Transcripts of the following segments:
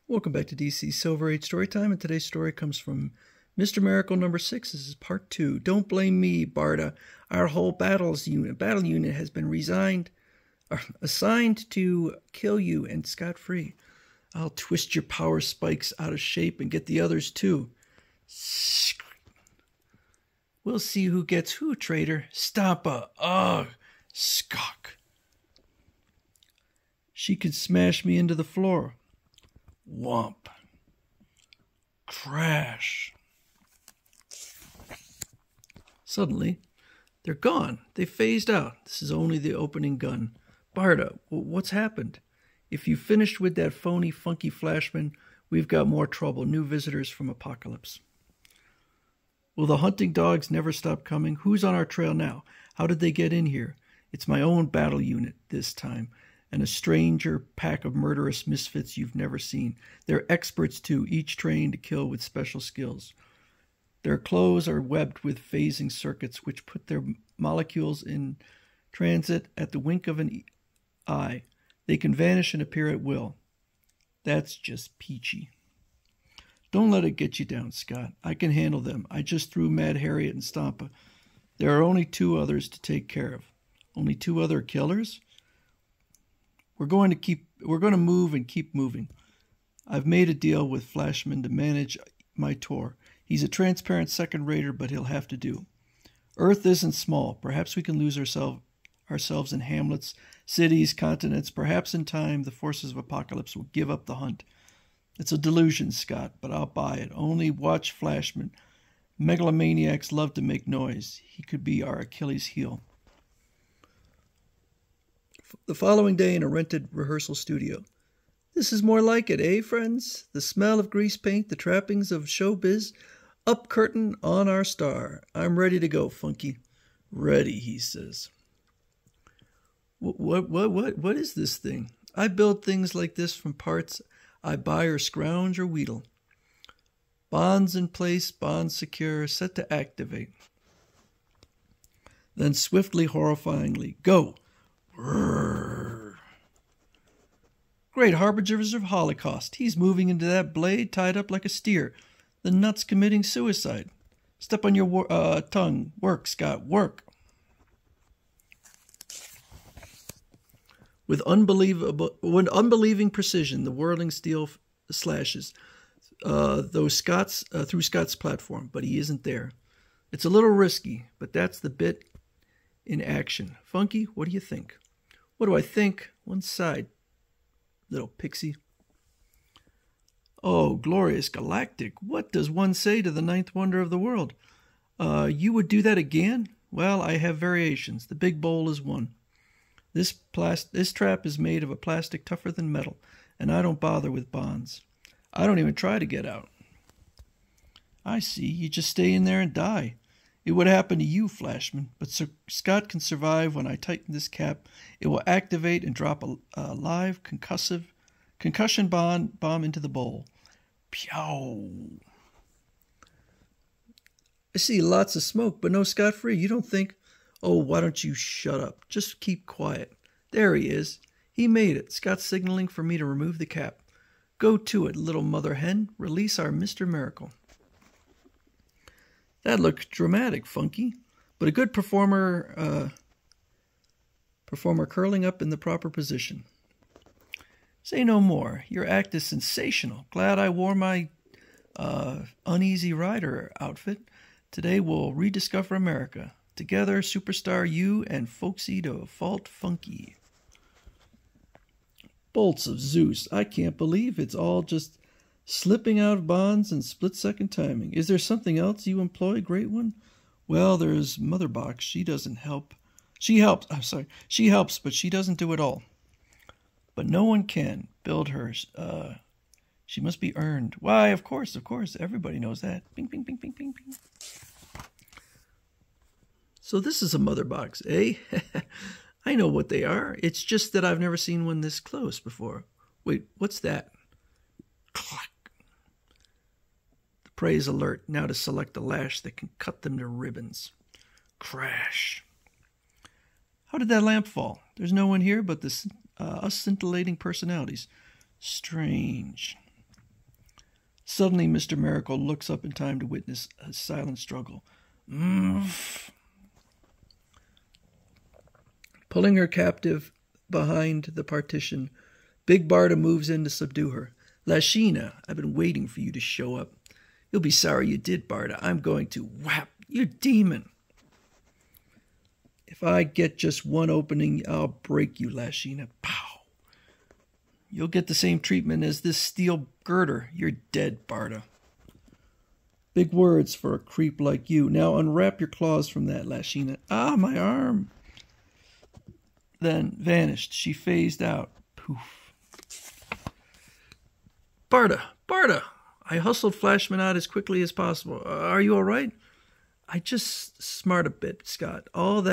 Welcome back to DC Silver Age Storytime, and today's story comes from Mr. Miracle number 6. This is part 2. Don't blame me, Barda. Our whole battle unit has been assigned to kill you and scot-free. I'll twist your power spikes out of shape and get the others too. We'll see who gets who, traitor. Stampa. Ugh. Skok. She could smash me into the floor. Whomp. Crash. Suddenly, they're gone. They phased out. This is only the opening gun. Barda, what's happened? If you finished with that phony, funky flashman, we've got more trouble. New visitors from Apocalypse. Will the hunting dogs never stop coming? Who's on our trail now? How did they get in here? It's my own battle unit this time, and a stranger pack of murderous misfits you've never seen. They're experts, too, each trained to kill with special skills. Their clothes are webbed with phasing circuits, which put their molecules in transit at the wink of an eye. They can vanish and appear at will. That's just peachy. Don't let it get you down, Scott. I can handle them. I just threw Mad Harriet and Stampa. There are only 2 others to take care of. Only 2 other killers? We're going to move and keep moving. I've made a deal with Flashman to manage my tour. He's a transparent second-rater, but he'll have to do. Earth isn't small. Perhaps we can lose ourselves in hamlets, cities, continents. Perhaps in time the forces of Apocalypse will give up the hunt. It's a delusion, Scott, but I'll buy it. Only watch Flashman. Megalomaniacs love to make noise. He could be our Achilles heel. The following day in a rented rehearsal studio. This is more like it, eh, friends? The smell of grease paint, the trappings of showbiz. Up curtain on our star. I'm ready to go, Funky. Ready, he says. What is this thing? I build things like this from parts I buy or scrounge or wheedle. Bonds in place, bonds secure, set to activate. Then swiftly, horrifyingly, go. Rrrr. Great harbingers of Holocaust. He's moving into that blade tied up like a steer. The nut's committing suicide. Step on your tongue. Work, Scott, work. With unbelieving precision, the whirling steel slashes through Scott's platform, but he isn't there. It's a little risky, but that's the bit in action. Funky, what do you think? What do I think? One side, little pixie. Oh, glorious galactic. What does one say to the 9th wonder of the world? You would do that again? Well, I have variations. The big bowl is one. This trap is made of a plastic tougher than metal, and I don't bother with bonds. I don't even try to get out. I see. You just stay in there and die. It would happen to you, Flashman, but Sir Scott can survive when I tighten this cap. It will activate and drop a live concussion bomb into the bowl. Pew! I see lots of smoke, but no Scott-free. You don't think... Oh, why don't you shut up? Just keep quiet. There he is. He made it. Scott's signaling for me to remove the cap. Go to it, little mother hen. Release our Mr. Miracle. That looked dramatic, Funky, but a good performer curling up in the proper position. Say no more. Your act is sensational. Glad I wore my uneasy rider outfit. Today we'll rediscover America. Together, superstar you and folksy to fault Funky. Bolts of Zeus, I can't believe it's all just slipping out of bonds and split-second timing. Is there something else you employ, Great One? Well, there's Mother Box. She doesn't help. She helps, but she doesn't do it all. But no one can build her. She must be earned. Why, of course. Everybody knows that. Bing, bing, bing, bing, bing, bing. So this is a mother box, eh? I know what they are. It's just that I've never seen one this close before. Wait, what's that? Clack. The prey is alert, now to select a lash that can cut them to ribbons. Crash. How did that lamp fall? There's no one here but us scintillating personalities. Strange. Suddenly, Mr. Miracle looks up in time to witness a silent struggle. Pulling her captive behind the partition, Big Barda moves in to subdue her. Lashina, I've been waiting for you to show up. You'll be sorry you did, Barda. I'm going to whap you demon. If I get just one opening, I'll break you, Lashina. Pow! You'll get the same treatment as this steel girder. You're dead, Barda. Big words for a creep like you. Now unwrap your claws from that, Lashina. Ah, my arm! Then vanished. She phased out. Poof. Barda! Barda! I hustled Flashman out as quickly as possible. Are you all right? I just smart a bit, Scott. All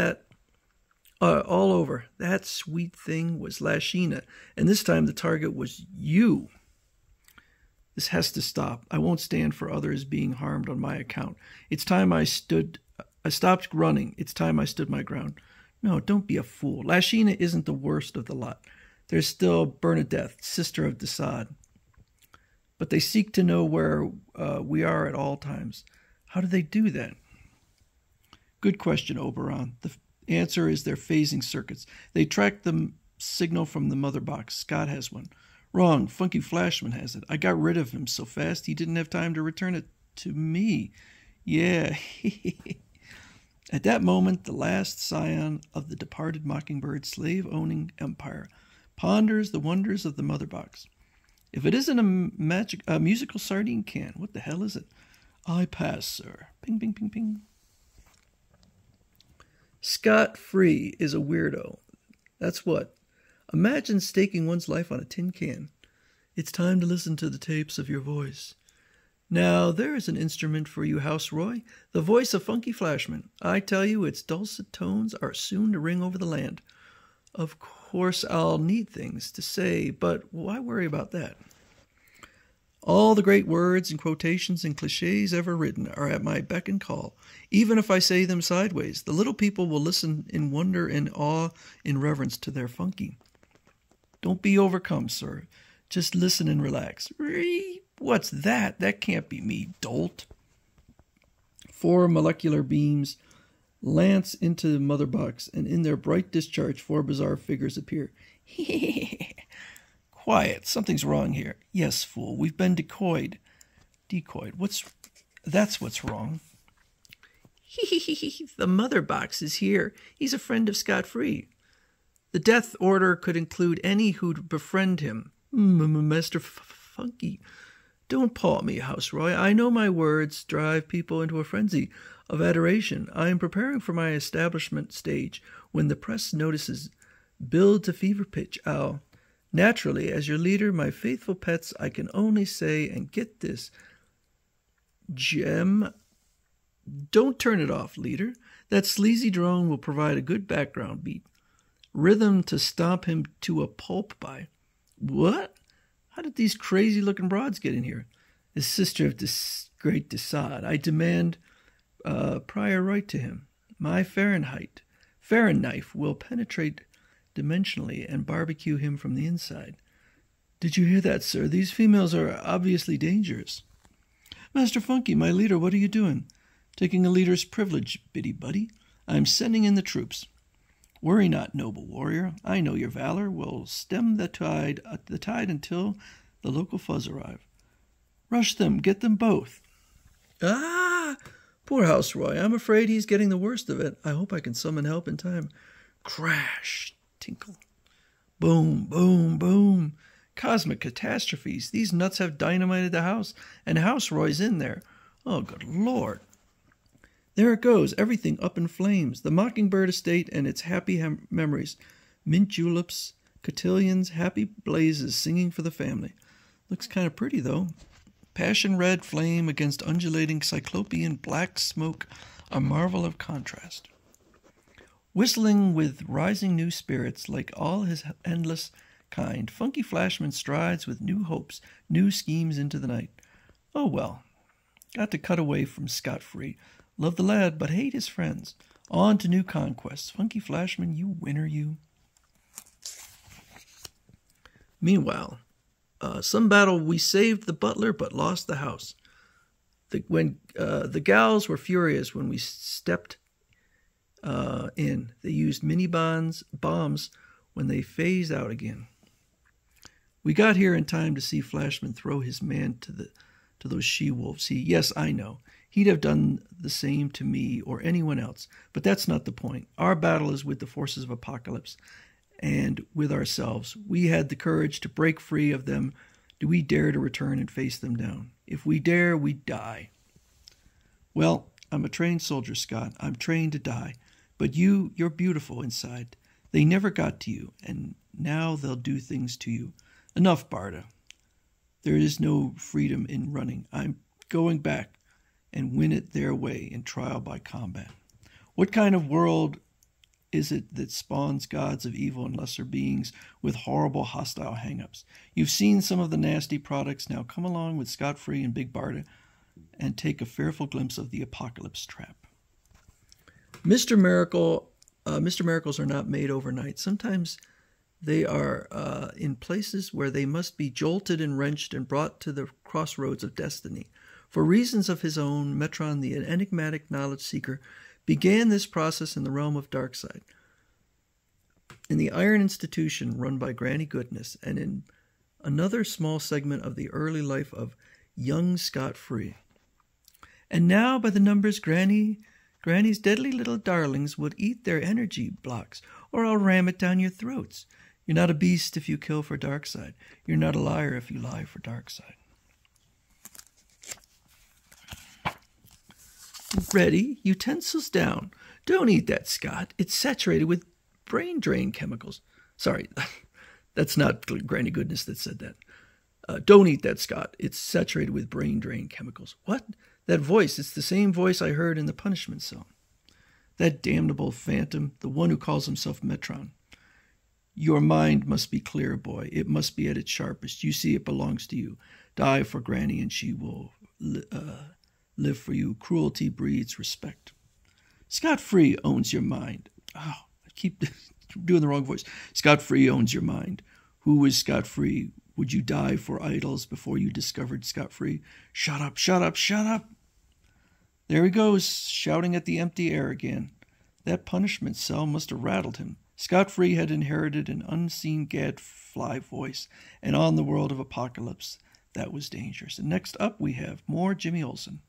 over. That sweet thing was Lashina, and this time the target was you. This has to stop. I won't stand for others being harmed on my account. It's time I stopped running. It's time I stood my ground. No, don't be a fool. Lashina isn't the worst of the lot. There's still Bernadette, sister of Desaad. But they seek to know where we are at all times. How do they do that? Good question, Oberon. The answer is their phasing circuits. They track the signal from the mother box. Scott has one. Wrong. Funky Flashman has it. I got rid of him so fast he didn't have time to return it to me. Yeah. At that moment, the last scion of the departed Mockingbird slave-owning empire ponders the wonders of the mother box. If it isn't a musical sardine can, what the hell is it? I pass, sir. Ping, ping, ping, ping. Scot-free is a weirdo. That's what. Imagine staking one's life on a tin can. It's time to listen to the tapes of your voice. Now, there is an instrument for you, House Roy, the voice of Funky Flashman. I tell you, its dulcet tones are soon to ring over the land. Of course, I'll need things to say, but why worry about that? All the great words and quotations and cliches ever written are at my beck and call. Even if I say them sideways, the little people will listen in wonder and awe in reverence to their Funky. Don't be overcome, sir. Just listen and relax. What's that? That can't be me, dolt. 4 molecular beams lance into the mother box, and in their bright discharge 4 bizarre figures appear. Quiet, something's wrong here. Yes, fool, we've been decoyed. Decoyed, that's what's wrong. The mother box is here. He's a friend of Scot-Free. The death order could include any who'd befriend him. Master Funky. Don't paw me, House Roy. I know my words drive people into a frenzy of adoration. I am preparing for my establishment stage when the press notices build to fever pitch. Naturally, as your leader, my faithful pets, I can only say, and get this, Gem, don't turn it off, leader. That sleazy drone will provide a good background beat. Rhythm to stomp him to a pulp by. What? How did these crazy-looking broads get in here? The sister of this great Desaad. I demand prior right to him. My Fahrenheit knife will penetrate dimensionally and barbecue him from the inside. Did you hear that, sir? These females are obviously dangerous. Master Funky, my leader, what are you doing? Taking a leader's privilege, biddy buddy. I'm sending in the troops. Worry not, noble warrior. I know your valor will stem the tide until the local fuzz arrive. Rush them, get them both. Ah! Poor House Roy. I'm afraid he's getting the worst of it. I hope I can summon help in time. Crash! Tinkle. Boom, boom, boom. Cosmic catastrophes. These nuts have dynamited the house, and House Roy's in there. Oh, good Lord. There it goes, everything up in flames. The Mockingbird estate and its happy memories. Mint juleps, cotillions, happy blazes singing for the family. Looks kind of pretty, though. Passion red flame against undulating cyclopean black smoke, a marvel of contrast. Whistling with rising new spirits like all his endless kind, Funky Flashman strides with new hopes, new schemes into the night. Oh, well. Got to cut away from Scot-Free. Love the lad, but hate his friends. On to new conquests. Funky Flashman, you winner, you. Meanwhile, Some battle we saved the butler but lost the house. The gals were furious when we stepped in. They used bombs when they phased out again. We got here in time to see Flashman throw his man to those she-wolves. Yes, I know. He'd have done the same to me or anyone else, but that's not the point. Our battle is with the forces of Apocalypse and with ourselves. We had the courage to break free of them. Do we dare to return and face them down? If we dare, we die. Well, I'm a trained soldier, Scott. I'm trained to die. But you're beautiful inside. They never got to you, and now they'll do things to you. Enough, Barda. There is no freedom in running. I'm going back and win it their way in trial by combat. What kind of world is it that spawns gods of evil and lesser beings with horrible hostile hang-ups? You've seen some of the nasty products. Now come along with Scott-Free and Big Barda and take a fearful glimpse of the apocalypse trap. Mr. Miracles are not made overnight. Sometimes they are in places where they must be jolted and wrenched and brought to the crossroads of destiny. For reasons of his own, Metron, the enigmatic knowledge seeker, began this process in the realm of Darkside, in the Iron Institution run by Granny Goodness, and in another small segment of the early life of young Scott-Free. And now, by the numbers, Granny's deadly little darlings would eat their energy blocks, or I'll ram it down your throats. You're not a beast if you kill for Darkside. You're not a liar if you lie for Darkside. Ready? Utensils down. Don't eat that, Scott. It's saturated with brain drain chemicals. Sorry, that's not Granny Goodness that said that. Don't eat that, Scott. It's saturated with brain drain chemicals. What? That voice, it's the same voice I heard in the punishment cell. That damnable phantom, the one who calls himself Metron. Your mind must be clear, boy. It must be at its sharpest. You see, it belongs to you. Die for Granny and she will live for you. Cruelty breeds respect. Scott-Free owns your mind. Oh, I keep doing the wrong voice. Scott-Free owns your mind. Who is Scott-Free? Would you die for idols before you discovered Scott-Free? Shut up, shut up, shut up. There he goes, shouting at the empty air again. That punishment cell must have rattled him. Scott-Free had inherited an unseen gadfly voice, and on the world of Apocalypse, that was dangerous. And next up we have more Jimmy Olsen.